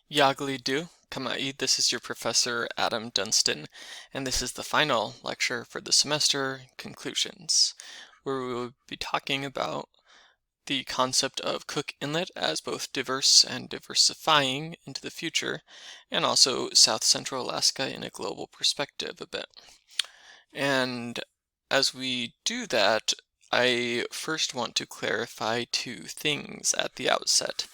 Yagli Du, Kamai. This is your professor Adam Dunstan, and this is the final lecture for the semester, Conclusions, where we will be talking about the concept of Cook Inlet as both diverse and diversifying into the future, and also South Central Alaska in a global perspective a bit. And as we do that, I first want to clarify two things at the outset.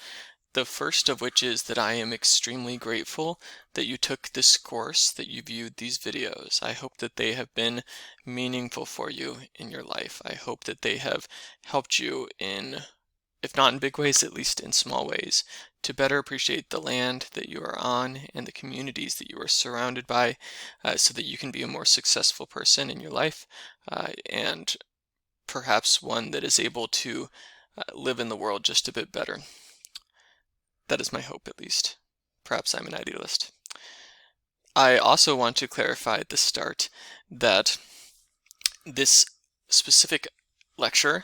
The first of which is that I am extremely grateful that you took this course, that you viewed these videos. I hope that they have been meaningful for you in your life. I hope that they have helped you in, if not in big ways, at least in small ways, to better appreciate the land that you are on and the communities that you are surrounded by, so that you can be a more successful person in your life, and perhaps one that is able to live in the world just a bit better. That is my hope, at least. Perhaps I'm an idealist. I also want to clarify at the start that this specific lecture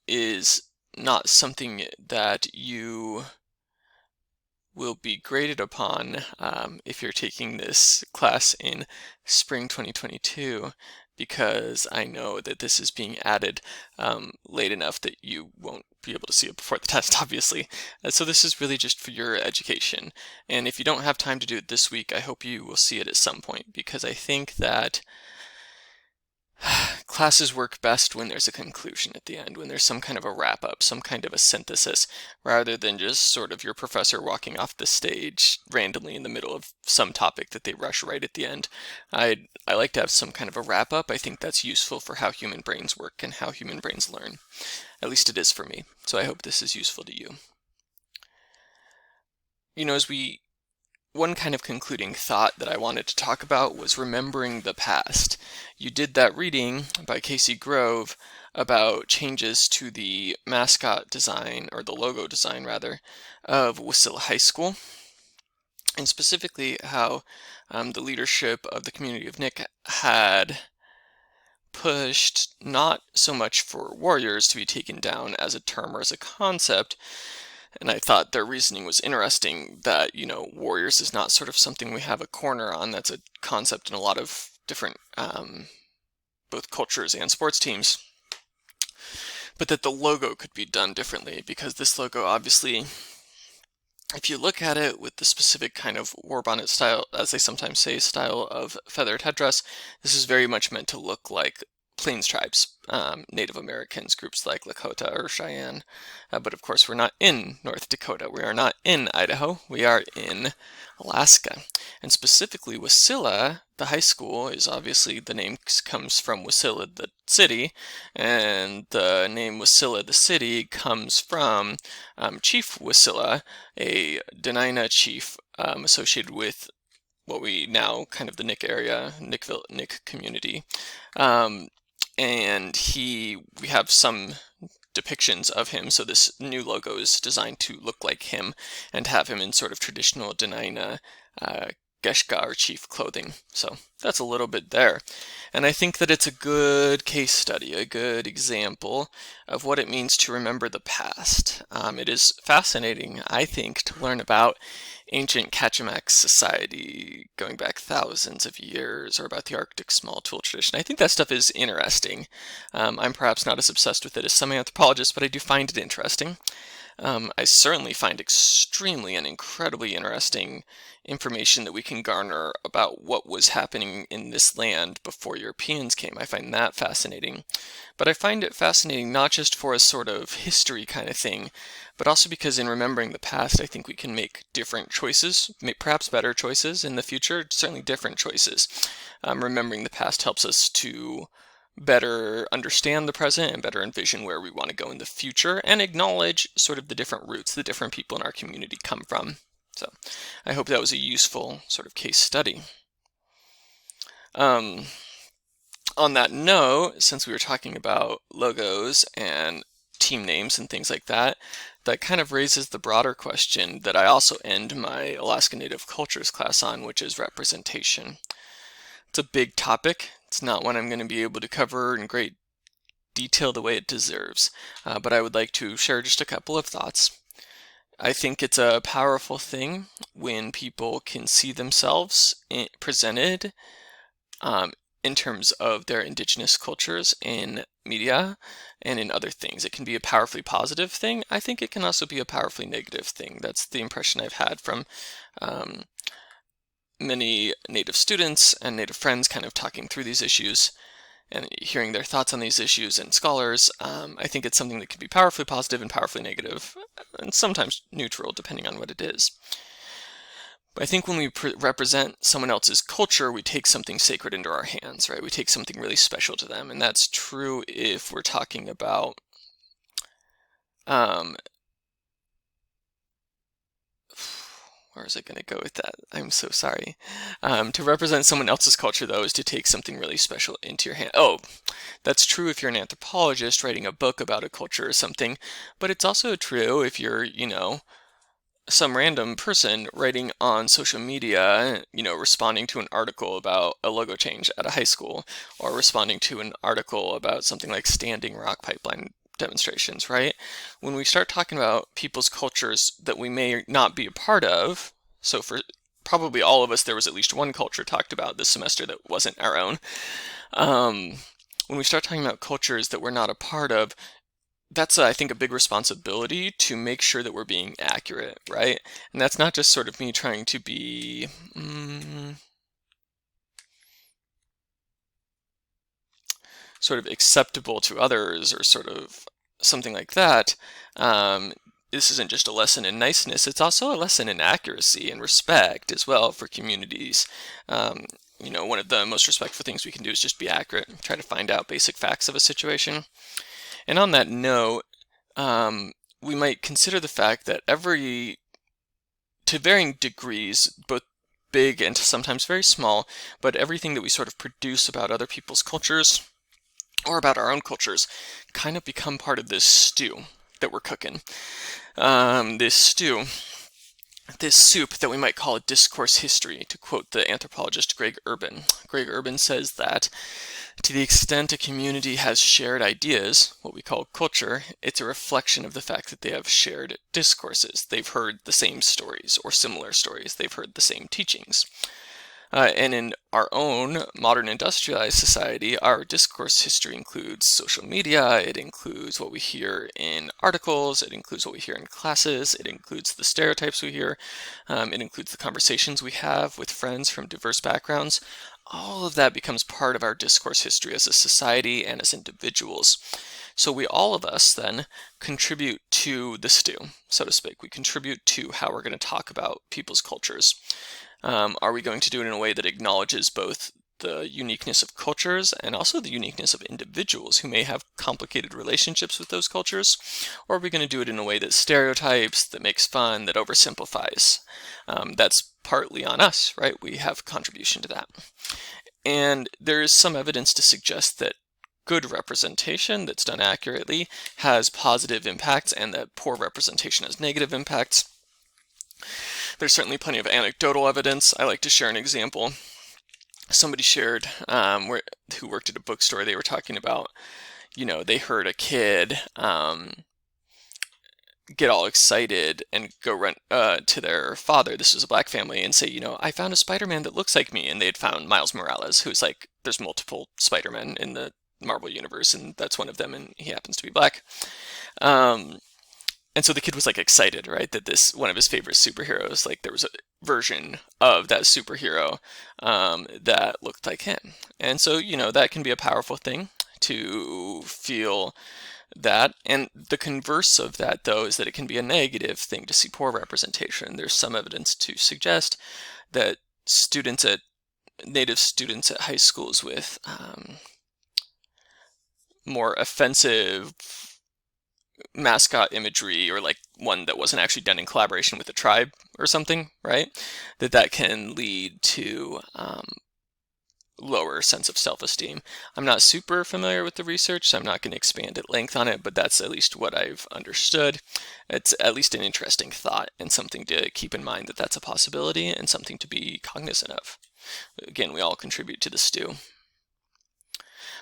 is not something that you will be graded upon if you're taking this class in spring 2022, because I know that this is being added late enough that you won't be able to see it before the test, obviously. So this is really just for your education. And if you don't have time to do it this week, I hope you will see it at some point, because I think that classes work best when there's a conclusion at the end, when there's some kind of a wrap-up, some kind of a synthesis, rather than just sort of your professor walking off the stage randomly in the middle of some topic that they rush right at the end. I like to have some kind of a wrap-up. I think that's useful for how human brains work and how human brains learn. At least it is for me, so I hope this is useful to you. One kind of concluding thought that I wanted to talk about was remembering the past. You did that reading by Casey Grove about changes to the mascot design, or the logo design rather, of Wasilla High School, and specifically how the leadership of the community of Nick had pushed not so much for warriors to be taken down as a term or as a concept. And I thought their reasoning was interesting that, warriors is not sort of something we have a corner on. That's a concept in a lot of different, both cultures and sports teams. But that the logo could be done differently, because this logo, obviously, if you look at it with the specific kind of war bonnet style, as they sometimes say, style of feathered headdress, this is very much meant to look like Plains tribes, Native Americans, groups like Lakota or Cheyenne. But of course, we're not in North Dakota. We are not in Idaho. We are in Alaska. And specifically, Wasilla, the high school, is obviously, the name comes from Wasilla, the city, and the name Wasilla, the city, comes from Chief Wasilla, a Dena'ina chief associated with what we now kind of the Nick area, Nick community. And we have some depictions of him, so this new logo is designed to look like him and have him in sort of traditional Dena'ina Geshka, or chief clothing. So that's a little bit there. And I think that it's a good case study, a good example of what it means to remember the past. It is fascinating, I think, to learn about ancient Kachemak society going back thousands of years, or about the Arctic small tool tradition. I think that stuff is interesting. I'm perhaps not as obsessed with it as some anthropologists, but I do find it interesting. I certainly find extremely and incredibly interesting information that we can garner about what was happening in this land before Europeans came. I find that fascinating. But I find it fascinating not just for a sort of history kind of thing, but also because in remembering the past, I think we can make different choices, perhaps better choices in the future, certainly different choices. Remembering the past helps us to better understand the present and better envision where we want to go in the future, and acknowledge sort of the different roots the different people in our community come from. So I hope that was a useful sort of case study. On that note, since we were talking about logos and team names and things like that, that kind of raises the broader question that I also end my Alaska Native Cultures class on, which is representation. It's a big topic. It's not one I'm going to be able to cover in great detail the way it deserves, but I would like to share just a couple of thoughts. I think it's a powerful thing when people can see themselves presented um, in terms of their indigenous cultures in media and in other things. It can be a powerfully positive thing. I think it can also be a powerfully negative thing. That's the impression I've had from um, many Native students and Native friends kind of talking through these issues and hearing their thoughts on these issues and scholars. I think it's something that can be powerfully positive and powerfully negative, and sometimes neutral, depending on what it is. But I think when we represent someone else's culture, we take something sacred into our hands, right? We take something really special to them. And that's true if we're talking about um, where is I going to go with that? I'm so sorry. To represent someone else's culture, though, is to take something really special into your hand. Oh, that's true if you're an anthropologist writing a book about a culture or something, but it's also true if you're, some random person writing on social media, responding to an article about a logo change at a high school, or responding to an article about something like standing rock pipeline demonstrations, right? When we start talking about people's cultures that we may not be a part of, so for probably all of us, there was at least one culture talked about this semester that wasn't our own. When we start talking about cultures that we're not a part of, that's, I think, a big responsibility to make sure that we're being accurate, right? And that's not just sort of me trying to be sort of acceptable to others or sort of something like that. This isn't just a lesson in niceness, it's also a lesson in accuracy and respect as well for communities. One of the most respectful things we can do is just be accurate and try to find out basic facts of a situation. And on that note, we might consider the fact that to varying degrees, both big and sometimes very small, but everything that we sort of produce about other people's cultures or about our own cultures kind of become part of this stew that we're cooking. This soup that we might call a discourse history, to quote the anthropologist Greg Urban. Greg Urban says that to the extent a community has shared ideas, what we call culture, it's a reflection of the fact that they have shared discourses. They've heard the same stories or similar stories. They've heard the same teachings. And in our own modern industrialized society, our discourse history includes social media, it includes what we hear in articles, it includes what we hear in classes, it includes the stereotypes we hear, it includes the conversations we have with friends from diverse backgrounds. All of that becomes part of our discourse history as a society and as individuals. So all of us then contribute to the stew, so to speak. We contribute to how we're going to talk about people's cultures. Are we going to do it in a way that acknowledges both the uniqueness of cultures and also the uniqueness of individuals who may have complicated relationships with those cultures? Or are we going to do it in a way that stereotypes, that makes fun, that oversimplifies? That's partly on us, right? We have contribution to that. And there is some evidence to suggest that good representation that's done accurately has positive impacts and that poor representation has negative impacts. There's certainly plenty of anecdotal evidence. I like to share an example. Somebody shared who worked at a bookstore. They were talking about, they heard a kid get all excited and go run to their father. This was a black family, and say, I found a Spider-Man that looks like me. And they'd found Miles Morales, who's like, there's multiple Spider-Men in the Marvel universe, and that's one of them, and he happens to be black. And so the kid was like excited, right, that this one of his favorite superheroes, like there was a version of that superhero that looked like him. And so, that can be a powerful thing to feel that. And the converse of that, though, is that it can be a negative thing to see poor representation. There's some evidence to suggest that Native students at high schools with more offensive mascot imagery, or like one that wasn't actually done in collaboration with the tribe or something, right? That can lead to lower sense of self-esteem. I'm not super familiar with the research, so I'm not going to expand at length on it, but that's at least what I've understood. It's at least an interesting thought and something to keep in mind, that that's a possibility and something to be cognizant of. Again, we all contribute to the stew.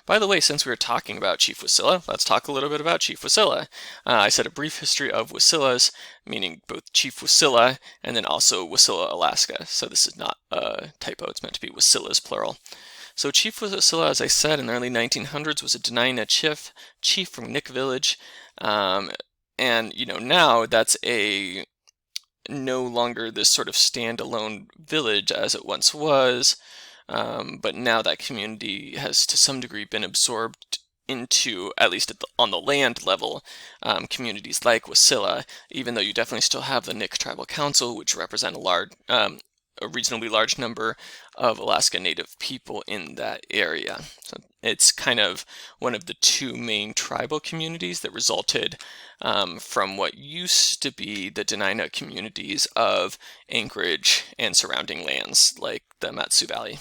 By the way, since we were talking about Chief Wasilla, let's talk a little bit about Chief Wasilla. I said a brief history of Wasillas, meaning both Chief Wasilla and then also Wasilla, Alaska. So this is not a typo, it's meant to be Wasillas, plural. So Chief Wasilla, as I said, in the early 1900s was a Dena'ina chief from Nick Village. And, now that's no longer this sort of standalone village as it once was. But now that community has to some degree been absorbed into, at least on the land level, communities like Wasilla, even though you definitely still have the Nick Tribal Council, which represent a reasonably large number of Alaska Native people in that area. So it's kind of one of the two main tribal communities that resulted from what used to be the Dena'ina communities of Anchorage and surrounding lands like the Matsu Valley.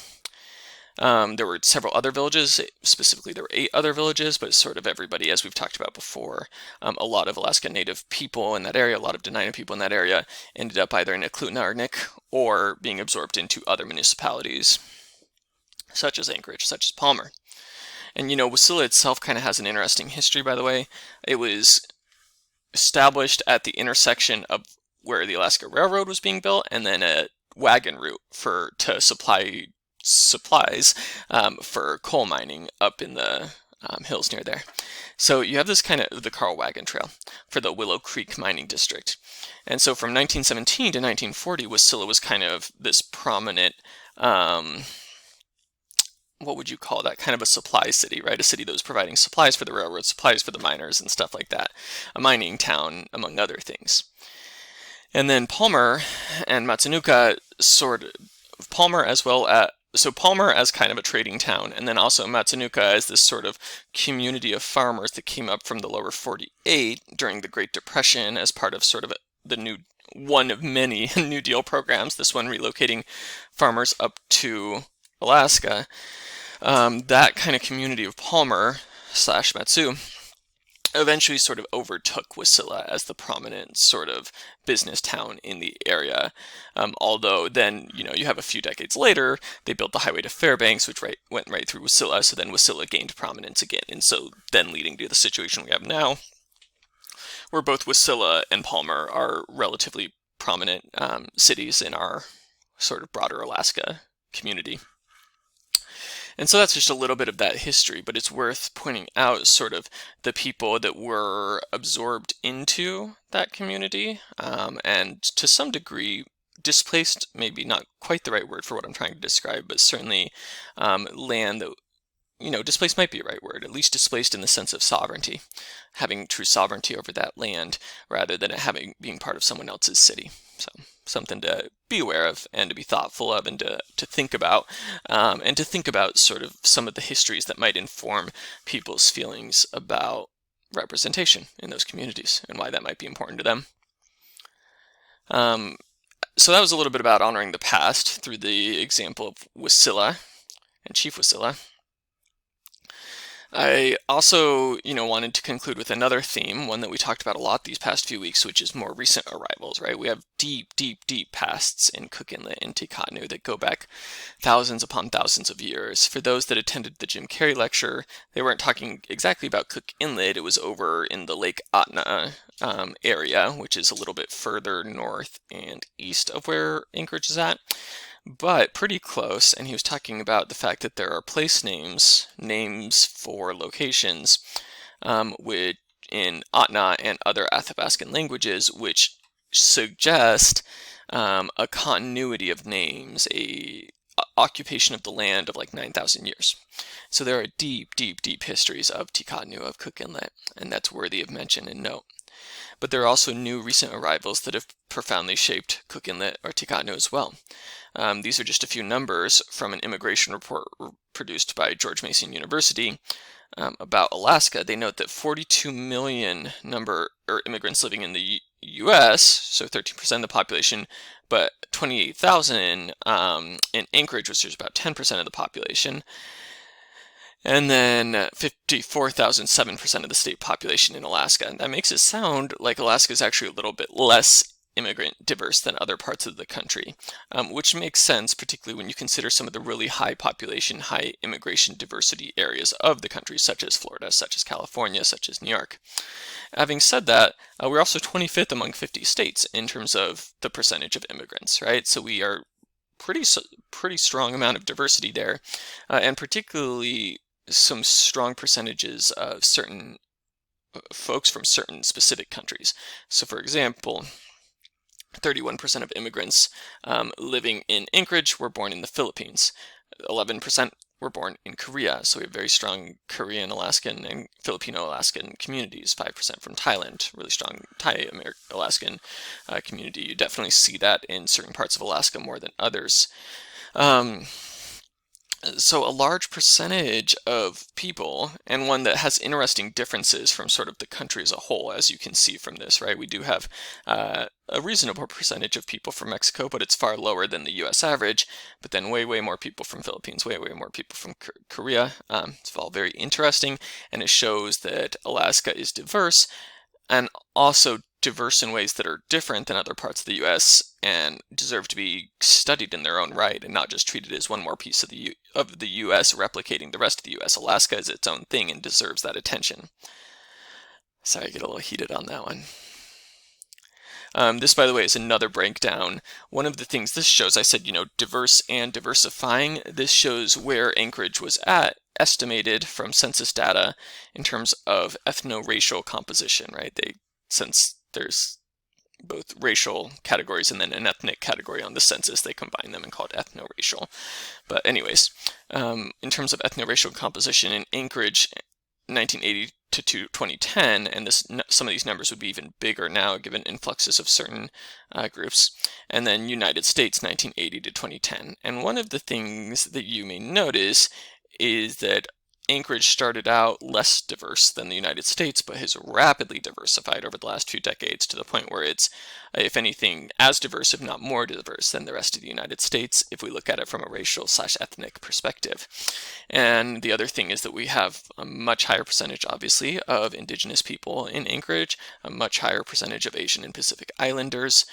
There were several other villages, specifically there were 8 other villages, but sort of everybody, as we've talked about before, a lot of Alaska Native people in that area, a lot of Dena'ina people in that area, ended up either in Eklutna or Nick, or being absorbed into other municipalities, such as Anchorage, such as Palmer. And Wasilla itself kind of has an interesting history, by the way. It was established at the intersection of where the Alaska Railroad was being built, and then a wagon route to supply supplies for coal mining up in the hills near there. So you have this kind of the Carl Wagon Trail for the Willow Creek mining district. And so from 1917 to 1940, Wasilla was kind of this prominent, what would you call that, kind of a supply city, right? A city that was providing supplies for the railroad, supplies for the miners and stuff like that. A mining town, among other things. And then Palmer and Matsunuka Palmer as kind of a trading town, and then also Matsunuka as this sort of community of farmers that came up from the lower 48 during the Great Depression as part of sort of one of many New Deal programs, this one relocating farmers up to Alaska. That kind of community of Palmer / Matsu eventually sort of overtook Wasilla as the prominent sort of business town in the area. Although then, you have a few decades later, they built the highway to Fairbanks, which went right through Wasilla, so then Wasilla gained prominence again. And so then leading to the situation we have now, where both Wasilla and Palmer are relatively prominent cities in our sort of broader Alaska community. And so that's just a little bit of that history, but it's worth pointing out sort of the people that were absorbed into that community, and to some degree displaced, maybe not quite the right word for what I'm trying to describe, but certainly land that, displaced might be a right word, at least displaced in the sense of sovereignty, having true sovereignty over that land rather than it being part of someone else's city. So something to be aware of and to be thoughtful of and to think about, and to think about sort of some of the histories that might inform people's feelings about representation in those communities and why that might be important to them. So that was a little bit about honoring the past through the example of Wasilla and Chief Wasilla. I also, wanted to conclude with another theme, one that we talked about a lot these past few weeks, which is more recent arrivals, right? We have deep, deep, deep pasts in Cook Inlet and Tikatnu that go back thousands upon thousands of years. For those that attended the Jim Carrey lecture, they weren't talking exactly about Cook Inlet. It was over in the Lake Atna area, which is a little bit further north and east of where Anchorage is at, but pretty close. And he was talking about the fact that there are place names for locations, which in Atna and other Athabascan languages, which suggest a continuity of names, a occupation of the land of like 9,000 years. So there are deep, deep, deep histories of Tikatnu, of Cook Inlet, and that's worthy of mention and note. But there are also new recent arrivals that have profoundly shaped Cook Inlet or Tikatnu as well. These are just a few numbers from an immigration report produced by George Mason University about Alaska. They note that 42 million immigrants living in the U.S., so 13% of the population, but 28,000 in Anchorage, which is about 10% of the population. And then 54,000, 7% of the state population in Alaska. And that makes it sound like Alaska is actually a little bit less immigrant diverse than other parts of the country, which makes sense, particularly when you consider some of the really high population, high immigration diversity areas of the country, such as Florida, such as California, such as New York. Having said that, we're also 25th among 50 states in terms of the percentage of immigrants, right? So we are pretty strong amount of diversity there, and particularly some strong percentages of certain folks from certain specific countries. So for example, 31% of immigrants living in Anchorage were born in the Philippines. 11% were born in Korea, so we have very strong Korean, Alaskan, and Filipino Alaskan communities. 5% from Thailand, really strong Thai Alaskan community. You definitely see that in certain parts of Alaska more than others. So a large percentage of people, and one that has interesting differences from sort of the country as a whole, as you can see from this, right? We do have a reasonable percentage of people from Mexico, but it's far lower than the US average, but then way more people from Philippines, way more people from Korea. It's all very interesting, and it shows that Alaska is diverse, and also diverse in ways that are different than other parts of the U.S. and deserve to be studied in their own right and not just treated as one more piece of the U.S. replicating the rest of the U.S. Alaska is its own thing and deserves that attention. Sorry, I get a little heated on that one. This, by the way, is another breakdown. One of the things this shows, I said, diverse and diversifying. This shows where Anchorage was at, estimated from census data in terms of ethno-racial composition, right? Since there's both racial categories and then an ethnic category on the census, they combine them and call it ethno-racial. But anyways, in terms of ethno-racial composition in Anchorage, 1980 to 2010, and some of these numbers would be even bigger now given influxes of certain groups, and then United States, 1980 to 2010. And one of the things that you may notice is that Anchorage started out less diverse than the United States, but has rapidly diversified over the last few decades to the point where it's, if anything, as diverse, if not more diverse than the rest of the United States, if we look at it from a racial/ethnic perspective. And the other thing is that we have a much higher percentage, obviously, of indigenous people in Anchorage, a much higher percentage of Asian and Pacific Islanders.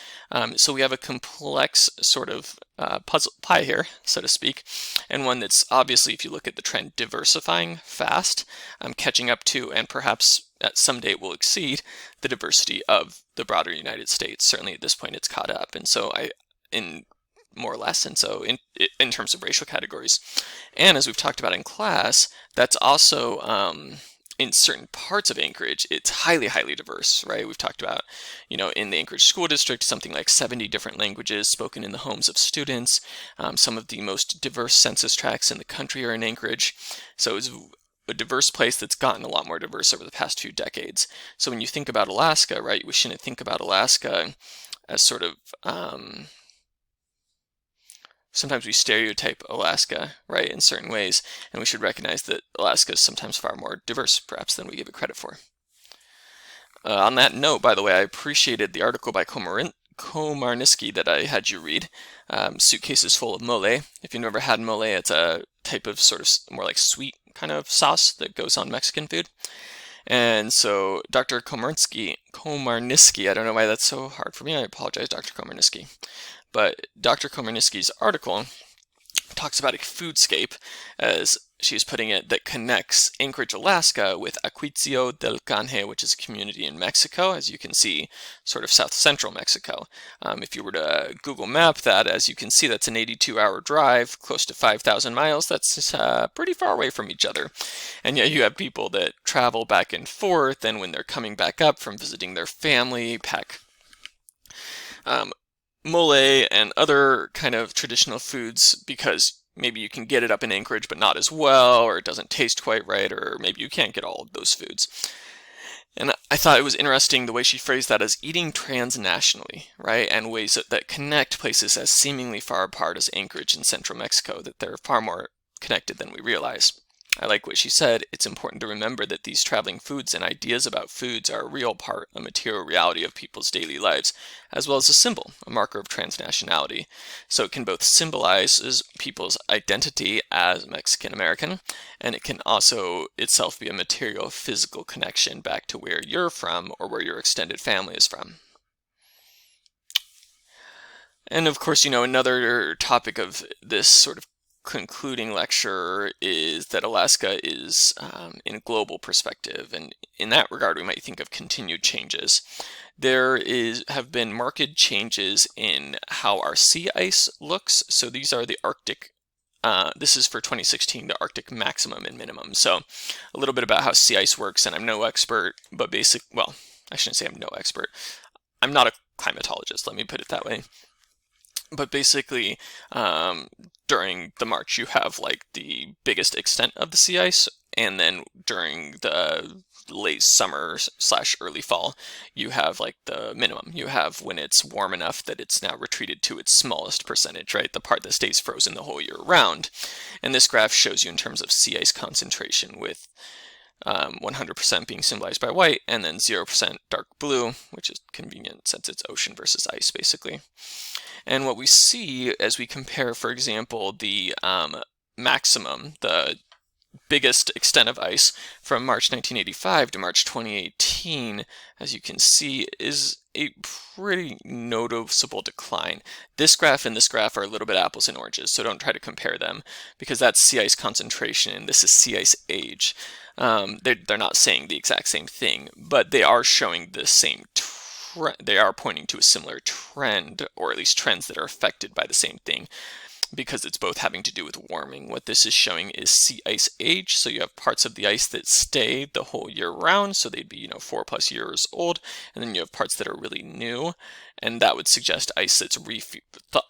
So we have a complex sort of puzzle pie here, so to speak, and one that's obviously, if you look at the trend, diversifying fast, catching up to, and perhaps at some date will exceed the diversity of the broader United States. Certainly at this point it's caught up, and so in terms of racial categories. And as we've talked about in class, that's also in certain parts of Anchorage, it's highly diverse, right? We've talked about, in the Anchorage School District, something like 70 different languages spoken in the homes of students. Some of the most diverse census tracts in the country are in Anchorage. So it's a diverse place that's gotten a lot more diverse over the past few decades. So when you think about Alaska, right, we shouldn't think about Alaska as sort of, sometimes we stereotype Alaska, right, in certain ways, and we should recognize that Alaska is sometimes far more diverse, perhaps, than we give it credit for. On that note, by the way, I appreciated the article by Komarniski that I had you read, Suitcases Full of Mole. If you've never had mole, it's a type of sort of more like sweet kind of sauce that goes on Mexican food. And so Dr. Komarniski, I don't know why that's so hard for me, I apologize, Dr. Komarniski. But Dr. Komarniski's article talks about a foodscape, as she's putting it, that connects Anchorage, Alaska with Acuitzio del Canje, which is a community in Mexico, as you can see, sort of south-central Mexico. If you were to Google map that, as you can see, that's an 82-hour drive, close to 5,000 miles. That's pretty far away from each other. And yet you have people that travel back and forth, and when they're coming back up from visiting their family, pack mole and other kind of traditional foods because maybe you can get it up in Anchorage but not as well, or it doesn't taste quite right, or maybe you can't get all of those foods. And I thought it was interesting the way she phrased that as eating transnationally, right? And ways that connect places as seemingly far apart as Anchorage and central Mexico, that they're far more connected than we realize. I like what she said. It's important to remember that these traveling foods and ideas about foods are a real part, a material reality of people's daily lives, as well as a symbol, a marker of transnationality. So it can both symbolize people's identity as Mexican American, and it can also itself be a material, physical connection back to where you're from or where your extended family is from. And of course, another topic of this sort of concluding lecture is that Alaska is in a global perspective, and in that regard, we might think of continued changes. Have been marked changes in how our sea ice looks. So these are the Arctic. This is for 2016, the Arctic maximum and minimum. So a little bit about how sea ice works, and I'm no expert, but well, I shouldn't say I'm no expert. I'm not a climatologist, let me put it that way. But basically, during the March, you have like the biggest extent of the sea ice, and then during the late summer / early fall, you have like the minimum. You have when it's warm enough that it's now retreated to its smallest percentage, right? The part that stays frozen the whole year round. And this graph shows you in terms of sea ice concentration, with 100% being symbolized by white, and then 0% dark blue, which is convenient since it's ocean versus ice, basically. And what we see as we compare, for example, the maximum, the biggest extent of ice from March 1985 to March 2018, as you can see, is a pretty noticeable decline. This graph and this graph are a little bit apples and oranges, so don't try to compare them, because that's sea ice concentration and this is sea ice age. They're not saying the exact same thing, but they are showing the same they are pointing to a similar trend, or at least trends that are affected by the same thing, because it's both having to do with warming. What this is showing is sea ice age. So you have parts of the ice that stay the whole year round, so they'd be 4+ years old, and then you have parts that are really new, and that would suggest ice that's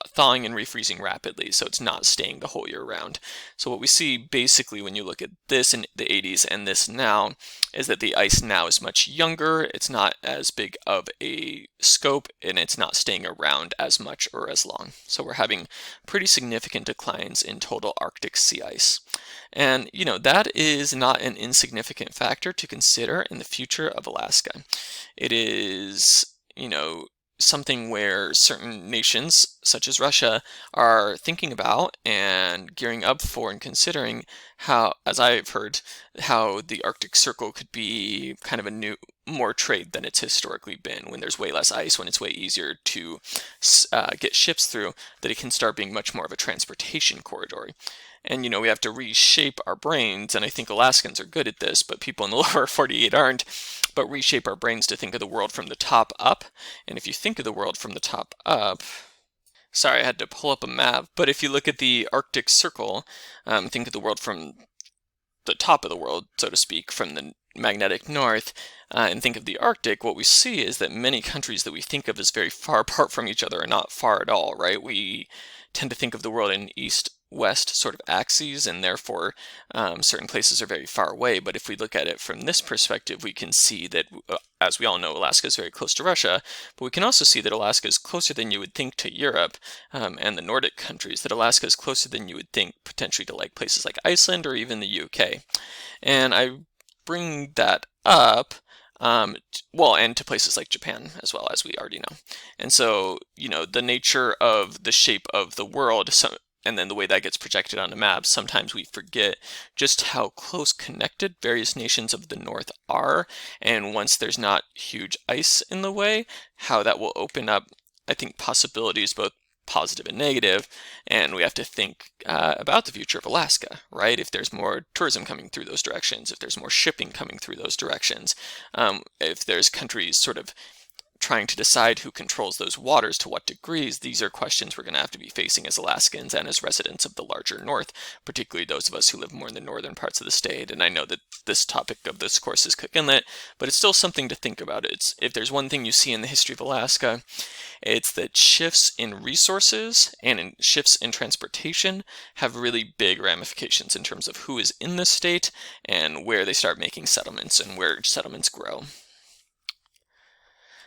thawing and refreezing rapidly, so it's not staying the whole year round. So what we see basically when you look at this in the 80s and this now is that the ice now is much younger, it's not as big of a scope, and it's not staying around as much or as long. So we're having pretty significant declines in total Arctic sea ice. And, that is not an insignificant factor to consider in the future of Alaska. It is, something where certain nations, such as Russia, are thinking about and gearing up for and considering how, as I've heard, how the Arctic Circle could be kind of more trade than it's historically been. When there's way less ice, when it's way easier to get ships through, that it can start being much more of a transportation corridor. And, we have to reshape our brains, and I think Alaskans are good at this, but people in the lower 48 aren't, but reshape our brains to think of the world from the top up. And if you think of the world from the top up, sorry, I had to pull up a map, but if you look at the Arctic Circle, think of the world from the top of the world, so to speak, from the magnetic north, and think of the Arctic, what we see is that many countries that we think of as very far apart from each other are not far at all, right? We tend to think of the world in east-west sort of axes, and therefore certain places are very far away. But if we look at it from this perspective, we can see that, as we all know, Alaska is very close to Russia, but we can also see that Alaska is closer than you would think to Europe and the Nordic countries, that Alaska is closer than you would think potentially to like places like Iceland or even the UK. And I bring that up, well, and to places like Japan as well, as we already know. And so, the nature of the shape of the world, and then the way that gets projected on the map, sometimes we forget just how close connected various nations of the North are. And once there's not huge ice in the way, how that will open up, I think, possibilities, both positive and negative, and we have to think about the future of Alaska, right? If there's more tourism coming through those directions, if there's more shipping coming through those directions, if there's countries sort of trying to decide who controls those waters to what degrees, these are questions we're going to have to be facing as Alaskans and as residents of the larger North, particularly those of us who live more in the northern parts of the state. And I know that this topic of this course is Cook Inlet, but it's still something to think about. If there's one thing you see in the history of Alaska, it's that shifts in resources and shifts in transportation have really big ramifications in terms of who is in the state and where they start making settlements and where settlements grow.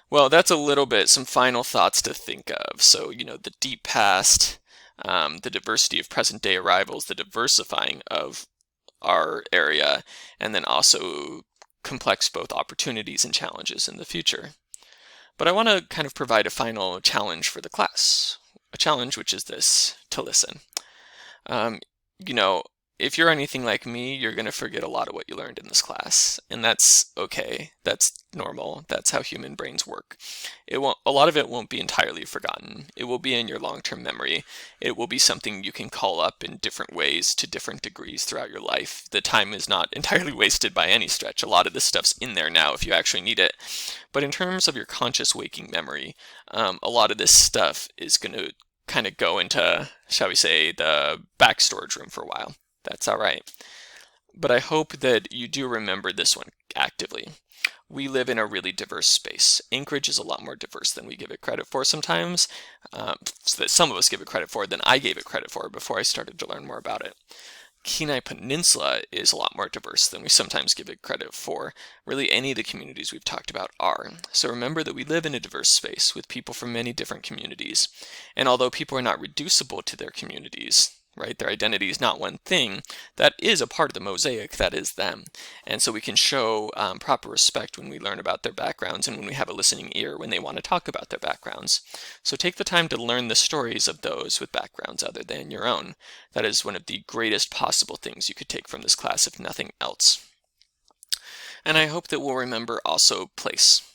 Well, that's a little bit some final thoughts to think of. So, the deep past, the diversity of present day arrivals, the diversifying of our area, and then also complex both opportunities and challenges in the future. But I want to kind of provide a final challenge for the class, a challenge which is this: to listen. if you're anything like me, you're going to forget a lot of what you learned in this class, and that's okay. That's normal. That's how human brains work. A lot of it won't be entirely forgotten. It will be in your long-term memory. It will be something you can call up in different ways to different degrees throughout your life. The time is not entirely wasted by any stretch. A lot of this stuff's in there now if you actually need it. But in terms of your conscious waking memory, a lot of this stuff is going to kind of go into, shall we say, the back storage room for a while. That's all right. But I hope that you do remember this one actively. We live in a really diverse space. Anchorage is a lot more diverse than we give it credit for sometimes, that some of us give it credit for than I gave it credit for before I started to learn more about it. Kenai Peninsula is a lot more diverse than we sometimes give it credit for. Really, any of the communities we've talked about are. So remember that we live in a diverse space with people from many different communities. And although people are not reducible to their communities, right, their identity is not one thing, that is a part of the mosaic that is them. And so we can show proper respect when we learn about their backgrounds and when we have a listening ear when they want to talk about their backgrounds. So take the time to learn the stories of those with backgrounds other than your own. That is one of the greatest possible things you could take from this class, if nothing else. And I hope that we'll remember also place,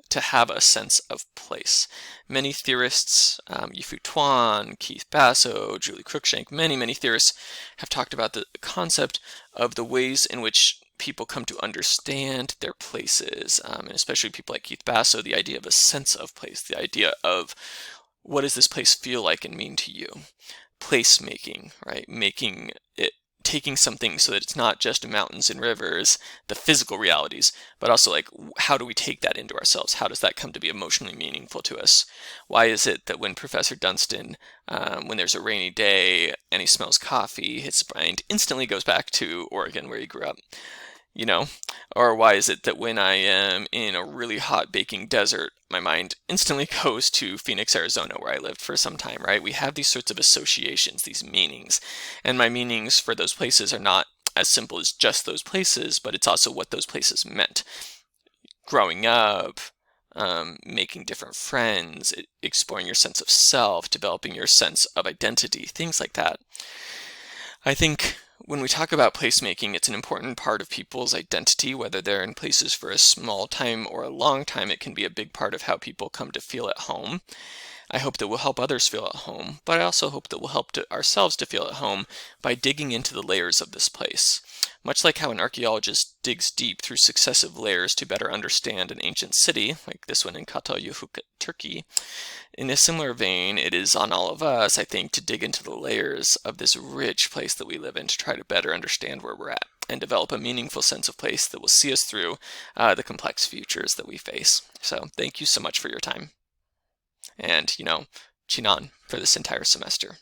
to have a sense of place. Many theorists, Yu-Fu Tuan, Keith Basso, Julie Cruikshank, many theorists have talked about the concept of the ways in which people come to understand their places, and especially people like Keith Basso, the idea of a sense of place, the idea of what does this place feel like and mean to you? Place making, right? Making it, taking something so that it's not just mountains and rivers, the physical realities, but also like how do we take that into ourselves? How does that come to be emotionally meaningful to us? Why is it that when Professor Dunstan, when there's a rainy day and he smells coffee, his mind instantly goes back to Oregon where he grew up? You know, or why is it that when I am in a really hot baking desert, my mind instantly goes to Phoenix, Arizona, where I lived for some time, right? We have these sorts of associations, these meanings, and my meanings for those places are not as simple as just those places, but it's also what those places meant. Growing up, making different friends, exploring your sense of self, developing your sense of identity, things like that. I think when we talk about placemaking, it's an important part of people's identity, whether they're in places for a small time or a long time. It can be a big part of how people come to feel at home. I hope that we'll help others feel at home, but I also hope that we'll help ourselves to feel at home by digging into the layers of this place. Much like how an archaeologist digs deep through successive layers to better understand an ancient city, like this one in Katalyahuka, Turkey, in a similar vein, it is on all of us, I think, to dig into the layers of this rich place that we live in to try to better understand where we're at and develop a meaningful sense of place that will see us through the complex futures that we face. So thank you so much for your time. And, Chinan for this entire semester.